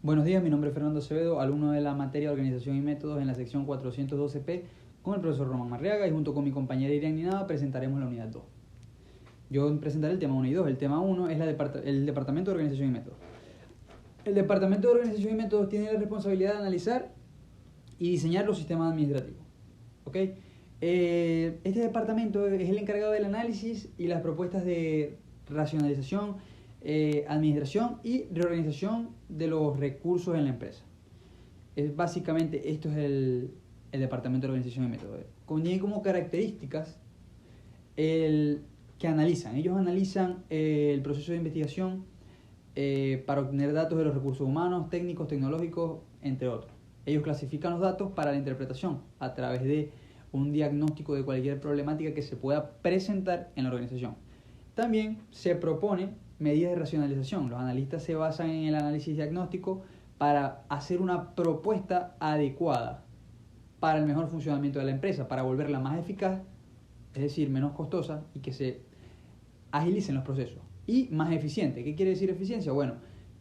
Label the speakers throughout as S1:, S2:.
S1: Buenos días, mi nombre es Fernando Acevedo, alumno de la materia de Organización y Métodos en la sección 412P con el profesor Román Marriaga y junto con mi compañera Irian Ninada presentaremos la unidad 2. Yo presentaré el tema 1 y 2. El tema 1 es el Departamento de Organización y Métodos. El Departamento de Organización y Métodos tiene la responsabilidad de analizar y diseñar los sistemas administrativos. ¿Okay? Este departamento es el encargado del análisis y las propuestas de racionalización, administración y reorganización de los recursos en la empresa. Básicamente esto es el departamento de organización y método. Contiene como características que analizan. Ellos analizan el proceso de investigación para obtener datos de los recursos humanos, técnicos, tecnológicos, entre otros. Ellos clasifican los datos para la interpretación a través de un diagnóstico de cualquier problemática que se pueda presentar en la organización. También se propone medidas de racionalización. Los analistas se basan en el análisis diagnóstico para hacer una propuesta adecuada para el mejor funcionamiento de la empresa, para volverla más eficaz, es decir, menos costosa y que se agilicen los procesos. Y más eficiente. ¿Qué quiere decir eficiencia? Bueno,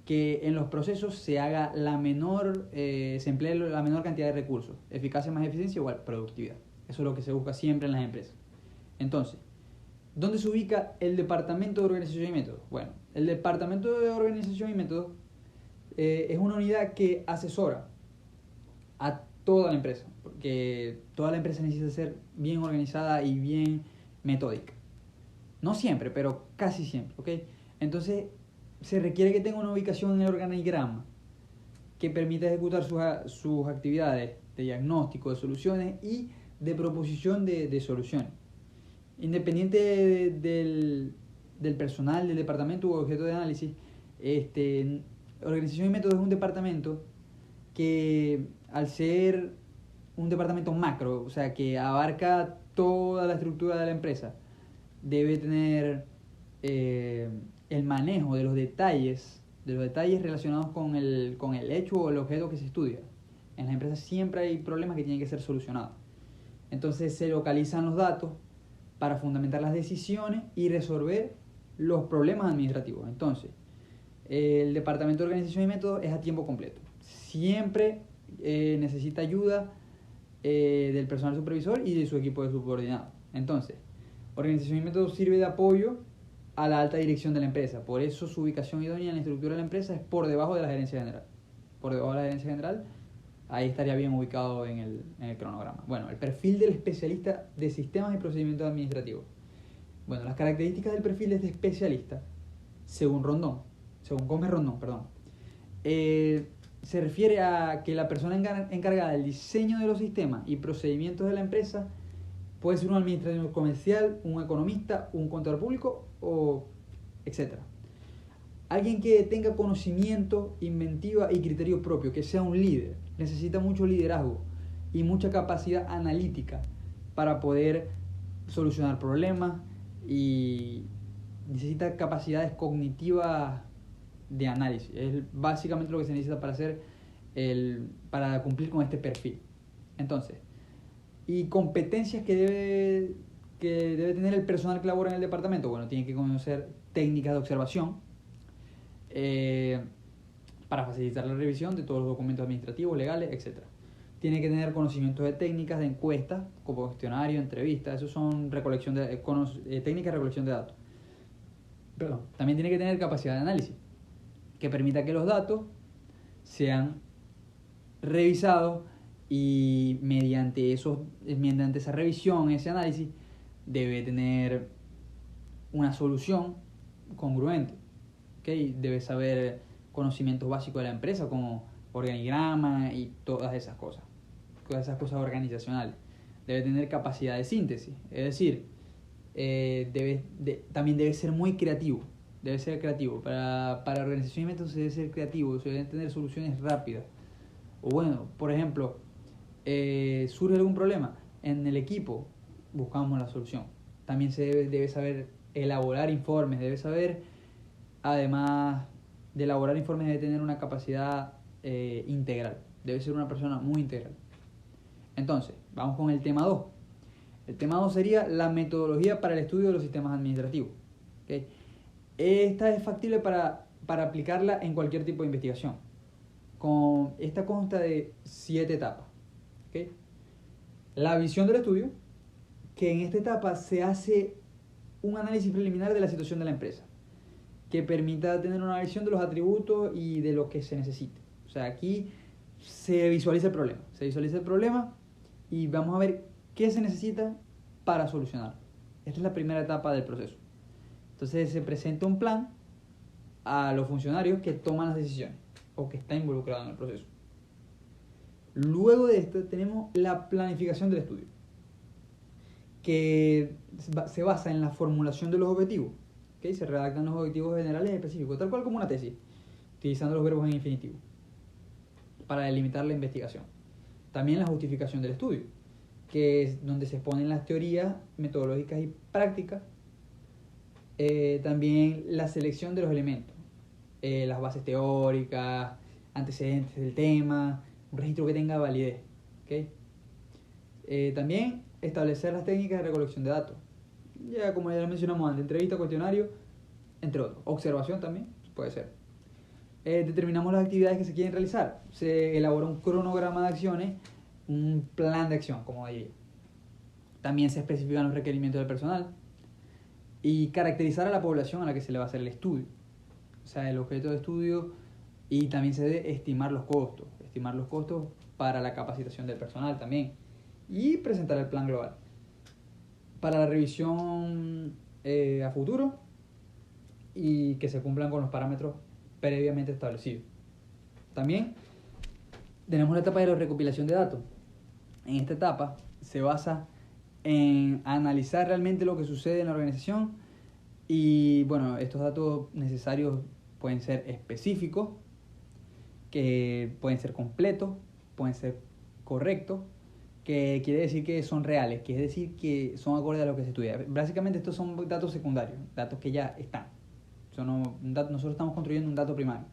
S1: que en los procesos se haga se emplee la menor cantidad de recursos. Eficacia más eficiencia igual productividad. Eso es lo que se busca siempre en las empresas. Entonces, ¿dónde se ubica el Departamento de Organización y Métodos? Bueno, el Departamento de Organización y Métodos es una unidad que asesora a toda la empresa, porque toda la empresa necesita ser bien organizada y bien metódica. No siempre, pero casi siempre, ¿ok? Entonces, se requiere que tenga una ubicación en el organigrama que permita ejecutar sus actividades de diagnóstico de soluciones y de proposición de soluciones. Independiente del personal del departamento u objeto de análisis, Organización y Métodos es un departamento que, al ser un departamento macro, o sea, que abarca toda la estructura de la empresa, debe tener el manejo de los detalles relacionados con el hecho o el objeto que se estudia. En las empresas siempre hay problemas que tienen que ser solucionados. Entonces se localizan los datos para fundamentar las decisiones y resolver los problemas administrativos. Entonces, el Departamento de Organización y Métodos es a tiempo completo. Siempre necesita ayuda del personal supervisor y de su equipo de subordinados. Entonces, Organización y Métodos sirve de apoyo a la alta dirección de la empresa. Por eso su ubicación idónea en la estructura de la empresa es por debajo de la gerencia general. Por debajo de la gerencia general, ahí estaría bien ubicado en el cronograma. Bueno, el perfil del especialista de sistemas y procedimientos administrativos. Bueno, las características del perfil de este especialista, según Gómez Rondón, se refiere a que la persona encargada del diseño de los sistemas y procedimientos de la empresa puede ser un administrador comercial, un economista, un contador público, etc. Alguien que tenga conocimiento, inventiva y criterio propio, que sea un líder. Necesita mucho liderazgo y mucha capacidad analítica para poder solucionar problemas y necesita capacidades cognitivas de análisis. Es básicamente lo que se necesita para cumplir con este perfil. Entonces, y competencias que debe tener el personal que labora en el departamento. Bueno, tiene que conocer técnicas de observación para facilitar la revisión de todos los documentos administrativos, legales, etc. Tiene que tener conocimientos de técnicas de encuestas, como cuestionario, entrevistas. Eso son técnicas de recolección de datos. Perdón. También tiene que tener capacidad de análisis, que permita que los datos sean revisados y mediante esa revisión, ese análisis, debe tener una solución congruente. ¿Okay? Debe saber conocimientos básicos de la empresa como organigrama y todas esas cosas organizacionales. Debe tener capacidad de síntesis, es decir, también debe ser muy creativo. Debe ser creativo. Para organización y métodos se debe ser creativo, se deben tener soluciones rápidas. O bueno, por ejemplo, surge algún problema en el equipo, buscamos la solución. También se debe saber elaborar informes, debe saber, además de elaborar informes, debe tener una capacidad integral, debe ser una persona muy integral. Entonces, vamos con el tema 2. El tema 2 sería la metodología para el estudio de los sistemas administrativos. ¿Okay? Esta es factible para aplicarla en cualquier tipo de investigación. Esta consta de 7 etapas. ¿Okay? La visión del estudio, que en esta etapa se hace un análisis preliminar de la situación de la empresa, que permita tener una visión de los atributos y de lo que se necesite. O sea, aquí se visualiza el problema y vamos a ver qué se necesita para solucionarlo. Esta es la primera etapa del proceso. Entonces se presenta un plan a los funcionarios que toman las decisiones o que están involucrados en el proceso. Luego de esto tenemos la planificación del estudio, que se basa en la formulación de los objetivos. ¿Okay? Se redactan los objetivos generales y específicos, tal cual como una tesis, utilizando los verbos en infinitivo, para delimitar la investigación. También la justificación del estudio, que es donde se exponen las teorías metodológicas y prácticas. También la selección de los elementos, las bases teóricas, antecedentes del tema, un registro que tenga validez. ¿Okay? También establecer las técnicas de recolección de datos. Ya como ya lo mencionamos antes, entrevista, cuestionario, entre otros. Observación también puede ser. Determinamos las actividades que se quieren realizar. Se elabora un cronograma de acciones, un plan de acción, como diría. También se especifican los requerimientos del personal y caracterizar a la población a la que se le va a hacer el estudio. O sea, el objeto de estudio, y también se debe estimar los costos para la capacitación del personal también, y presentar el plan global. Para la revisión a futuro y que se cumplan con los parámetros previamente establecidos. También tenemos la etapa de la recopilación de datos. En esta etapa se basa en analizar realmente lo que sucede en la organización y bueno, estos datos necesarios pueden ser específicos, que pueden ser completos, pueden ser correctos, que quiere decir que son reales, que es decir que son acordes a lo que se estudia. Básicamente estos son datos secundarios, datos que ya están. Nosotros estamos construyendo un dato primario.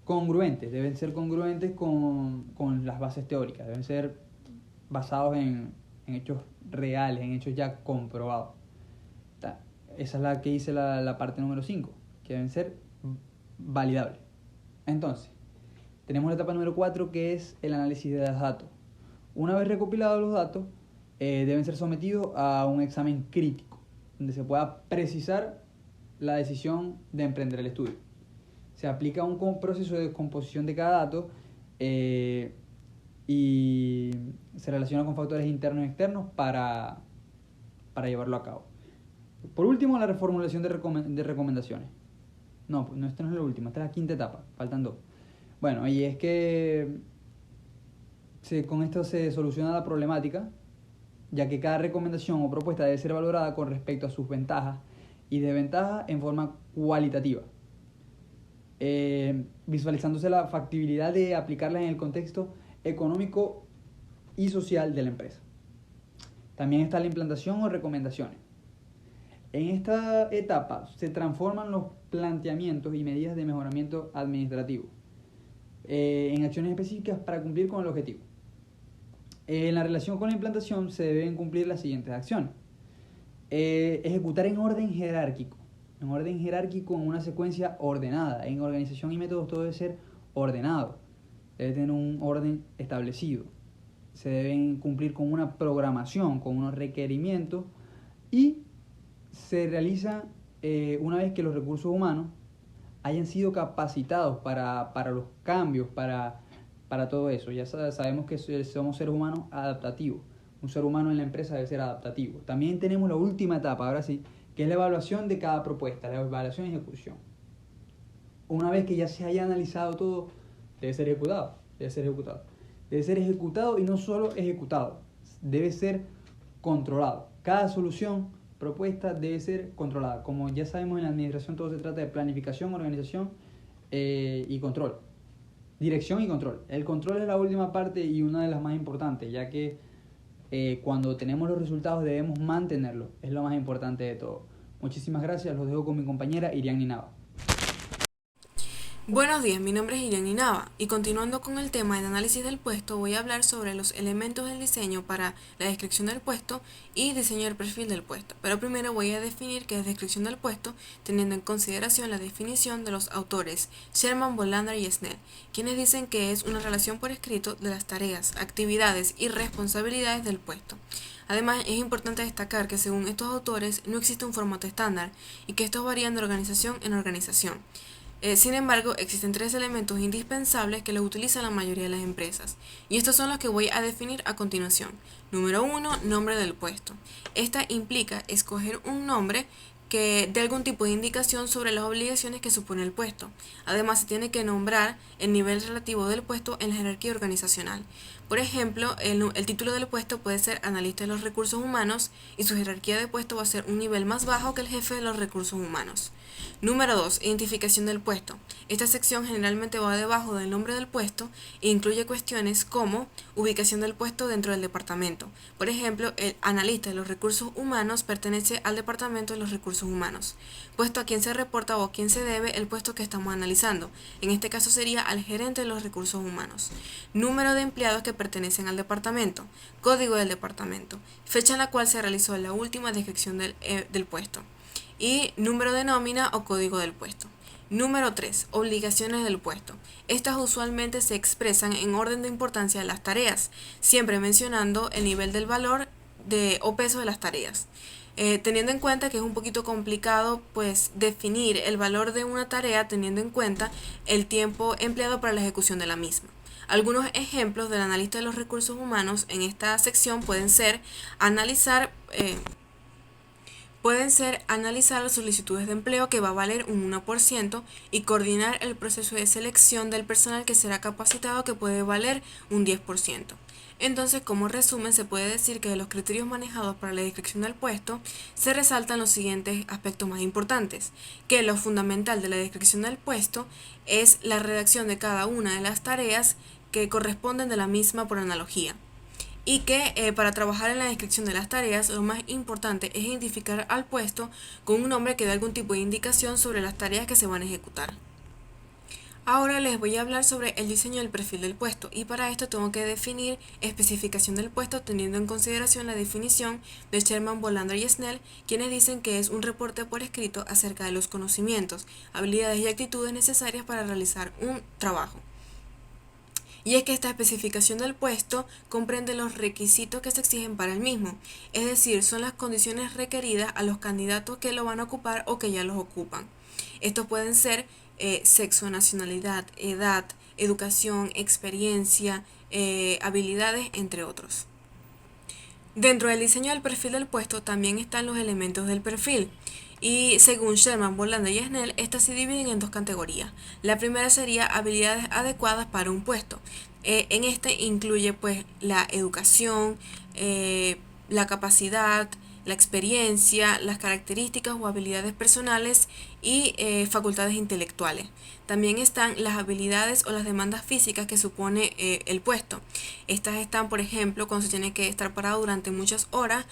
S1: Congruentes, deben ser congruentes con las bases teóricas, deben ser basados en hechos reales, en hechos ya comprobados. Esa es la que dice la parte número 5, que deben ser validables. Entonces, tenemos la etapa número 4, que es el análisis de los datos. Una vez recopilados los datos, deben ser sometidos a un examen crítico, donde se pueda precisar la decisión de emprender el estudio. Se aplica un proceso de descomposición de cada dato y se relaciona con factores internos y externos para llevarlo a cabo. Por último, la reformulación de recomendaciones. Esta no es la última, esta es la quinta etapa, faltan 2. Bueno, y es que con esto se soluciona la problemática, ya que cada recomendación o propuesta debe ser valorada con respecto a sus ventajas y desventajas en forma cualitativa, visualizándose la factibilidad de aplicarlas en el contexto económico y social de la empresa. También está la implantación o recomendaciones. En esta etapa se transforman los planteamientos y medidas de mejoramiento administrativo en acciones específicas para cumplir con el objetivo. En la relación con la implantación se deben cumplir las siguientes acciones. Ejecutar en orden jerárquico en una secuencia ordenada. En organización y métodos todo debe ser ordenado, debe tener un orden establecido. Se deben cumplir con una programación, con unos requerimientos, y se realiza una vez que los recursos humanos hayan sido capacitados para los cambios, para todo eso. Ya sabemos que somos seres humanos adaptativos. Un ser humano en la empresa debe ser adaptativo. También tenemos la última etapa, ahora sí, que es la evaluación de cada propuesta, la evaluación y ejecución. Una vez que ya se haya analizado todo, debe ser ejecutado. Debe ser ejecutado y no solo ejecutado, debe ser controlado. Cada solución, propuesta debe ser controlada. Como ya sabemos, en la administración todo se trata de planificación, organización y control. Dirección y control. El control es la última parte y una de las más importantes, ya que cuando tenemos los resultados debemos mantenerlos. Es lo más importante de todo. Muchísimas gracias. Los dejo con mi compañera Irian Ninava.
S2: Buenos días, mi nombre es Irene Nava y continuando con el tema del análisis del puesto voy a hablar sobre los elementos del diseño para la descripción del puesto y diseño del perfil del puesto. Pero primero voy a definir qué es descripción del puesto teniendo en consideración la definición de los autores Sherman, Bolander y Snell, quienes dicen que es una relación por escrito de las tareas, actividades y responsabilidades del puesto. Además, es importante destacar que según estos autores no existe un formato estándar y que estos varían de organización en organización. Sin embargo, existen tres elementos indispensables que los utilizan la mayoría de las empresas, y estos son los que voy a definir a continuación. Número 1, nombre del puesto. Esta implica escoger un nombre que dé algún tipo de indicación sobre las obligaciones que supone el puesto. Además, se tiene que nombrar el nivel relativo del puesto en la jerarquía organizacional. Por ejemplo, el título del puesto puede ser analista de los recursos humanos y su jerarquía de puesto va a ser un nivel más bajo que el jefe de los recursos humanos. Número 2. Identificación del puesto. Esta sección generalmente va debajo del nombre del puesto e incluye cuestiones como ubicación del puesto dentro del departamento. Por ejemplo, el analista de los recursos humanos pertenece al departamento de los recursos humanos. Puesto a quién se reporta o a quién se debe el puesto que estamos analizando. En este caso sería al gerente de los recursos humanos. Número de empleados que pertenecen al departamento. Código del departamento. Fecha en la cual se realizó la última descripción del puesto. Y número de nómina o código del puesto. Número 3. Obligaciones del puesto. Estas usualmente se expresan en orden de importancia de las tareas, siempre mencionando el nivel del valor o peso de las tareas. Teniendo en cuenta que es un poquito complicado pues definir el valor de una tarea teniendo en cuenta el tiempo empleado para la ejecución de la misma. Algunos ejemplos del analista de los recursos humanos en esta sección pueden ser analizar las solicitudes de empleo que va a valer un 1% y coordinar el proceso de selección del personal que será capacitado que puede valer un 10%. Entonces, como resumen, se puede decir que de los criterios manejados para la descripción del puesto se resaltan los siguientes aspectos más importantes, que lo fundamental de la descripción del puesto es la redacción de cada una de las tareas que corresponden de la misma por analogía y que para trabajar en la descripción de las tareas lo más importante es identificar al puesto con un nombre que dé algún tipo de indicación sobre las tareas que se van a ejecutar. Ahora les voy a hablar sobre el diseño del perfil del puesto y para esto tengo que definir especificación del puesto teniendo en consideración la definición de Sherman, Bolander y Snell, quienes dicen que es un reporte por escrito acerca de los conocimientos, habilidades y actitudes necesarias para realizar un trabajo. Y es que esta especificación del puesto comprende los requisitos que se exigen para el mismo, es decir, son las condiciones requeridas a los candidatos que lo van a ocupar o que ya los ocupan. Estos pueden ser sexo, nacionalidad, edad, educación, experiencia, habilidades, entre otros. Dentro del diseño del perfil del puesto también están los elementos del perfil. Y según Sherman, Bolander y Snell, estas se dividen en dos categorías. La primera sería habilidades adecuadas para un puesto. En este incluye pues la educación, la capacidad, la experiencia, las características o habilidades personales y facultades intelectuales. También están las habilidades o las demandas físicas que supone el puesto. Estas están, por ejemplo, cuando se tiene que estar parado durante muchas horas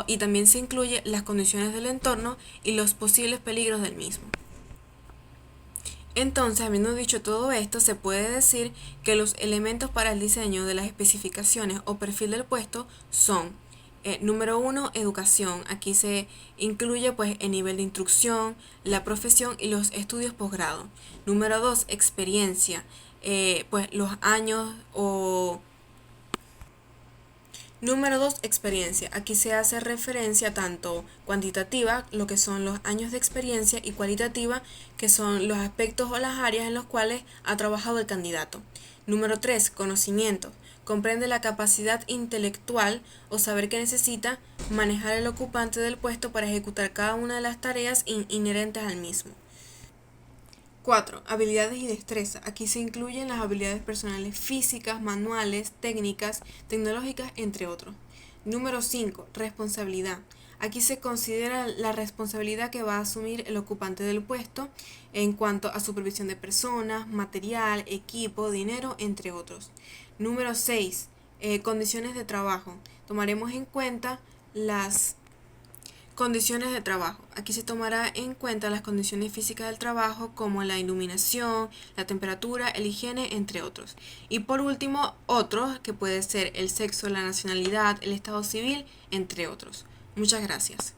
S2: y también se incluye las condiciones del entorno y los posibles peligros del mismo. Entonces, habiendo dicho todo esto, se puede decir que los elementos para el diseño de las especificaciones o perfil del puesto son número 1, educación. Aquí se incluye pues el nivel de instrucción, la profesión y los estudios posgrado. Número 2, experiencia. Pues los años o Número 2, experiencia. Aquí se hace referencia tanto cuantitativa, lo que son los años de experiencia, y cualitativa, que son los aspectos o las áreas en los cuales ha trabajado el candidato. Número 3, conocimiento. Comprende la capacidad intelectual o saber que necesita manejar el ocupante del puesto para ejecutar cada una de las tareas inherentes al mismo. 4. Habilidades y destreza. Aquí se incluyen las habilidades personales físicas, manuales, técnicas, tecnológicas, entre otros. Número 5. Responsabilidad. Aquí se considera la responsabilidad que va a asumir el ocupante del puesto en cuanto a supervisión de personas, material, equipo, dinero, entre otros. Número 6. Condiciones de trabajo. Tomaremos en cuenta las Condiciones de trabajo. Aquí se tomará en cuenta las condiciones físicas del trabajo como la iluminación, la temperatura, el higiene, entre otros. Y por último, otros que puede ser el sexo, la nacionalidad, el estado civil, entre otros. Muchas gracias.